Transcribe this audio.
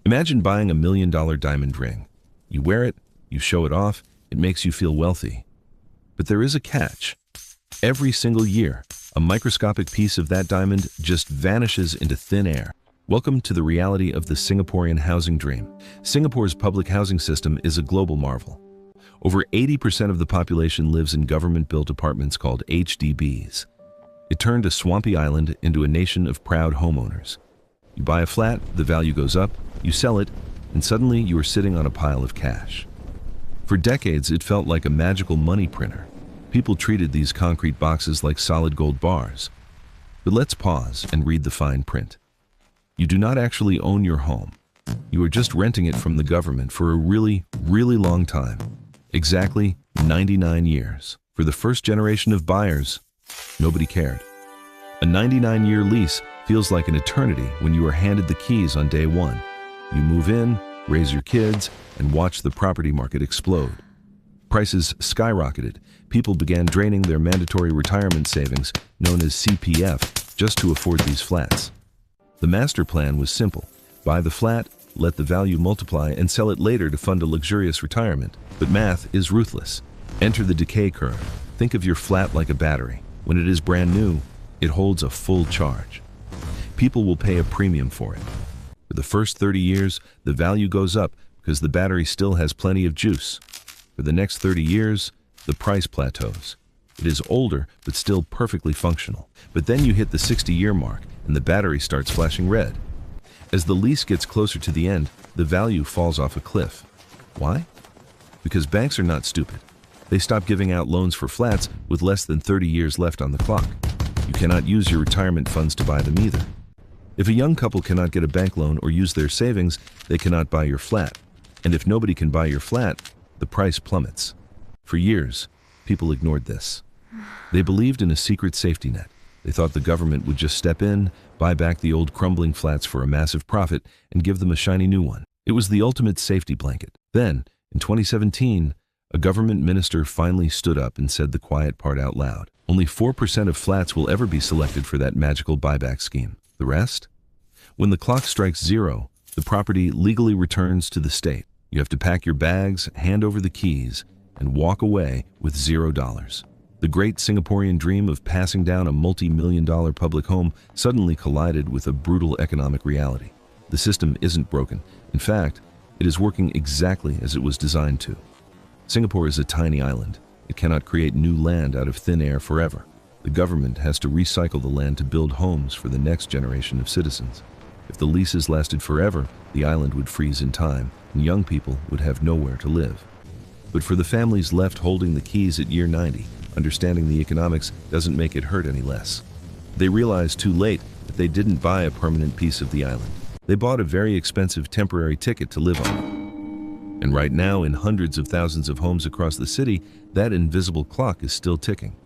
Imagine buying $1 million diamond ring. You wear it, you show it off, it makes you feel wealthy. But there is a catch. Every single year, a microscopic piece of that diamond just vanishes into thin air. Welcome to the reality of the Singaporean housing dream. Singapore's public housing system is a global marvel. Over 80% of the population lives in government-built apartments called HDBs. It turned a swampy island into a nation of proud homeowners. You buy a flat, the value goes up, you sell it, and suddenly you are sitting on a pile of cash. For decades, it felt like a magical money printer. People treated these concrete boxes like solid gold bars. But let's pause and read the fine print. You do not actually own your home. You are just renting it from the government for a really, really long time. Exactly 99 years. For the first generation of buyers, nobody cared. A 99-year lease feels like an eternity when you are handed the keys on day one. You move in, raise your kids, and watch the property market explode. Prices skyrocketed. People began draining their mandatory retirement savings, known as CPF, just to afford these flats. The master plan was simple. Buy the flat, let the value multiply, and sell it later to fund a luxurious retirement. But math is ruthless. Enter the decay curve. Think of your flat like a battery. When it is brand new, it holds a full charge. People will pay a premium for it. For the first 30 years, the value goes up because the battery still has plenty of juice. For the next 30 years, the price plateaus. It is older, but still perfectly functional. But then you hit the 60-year mark, and the battery starts flashing red. As the lease gets closer to the end, the value falls off a cliff. Why? Because banks are not stupid. They stop giving out loans for flats with less than 30 years left on the clock. You cannot use your retirement funds to buy them either. If a young couple cannot get a bank loan or use their savings, they cannot buy your flat. And if nobody can buy your flat, the price plummets. For years, people ignored this. They believed in a secret safety net. They thought the government would just step in, buy back the old crumbling flats for a massive profit, and give them a shiny new one. It was the ultimate safety blanket. Then, in 2017, a government minister finally stood up and said the quiet part out loud. Only 4% of flats will ever be selected for that magical buyback scheme. The rest? When the clock strikes zero, the property legally returns to the state. You have to pack your bags, hand over the keys, and walk away with $0. The great Singaporean dream of passing down a multi-million-dollar public home suddenly collided with a brutal economic reality. The system isn't broken. In fact, it is working exactly as it was designed to. Singapore is a tiny island. It cannot create new land out of thin air forever. The government has to recycle the land to build homes for the next generation of citizens. If the leases lasted forever, the island would freeze in time, and young people would have nowhere to live. But for the families left holding the keys at year 90, understanding the economics doesn't make it hurt any less. They realized too late that they didn't buy a permanent piece of the island. They bought a very expensive temporary ticket to live on. And right now, in hundreds of thousands of homes across the city, that invisible clock is still ticking.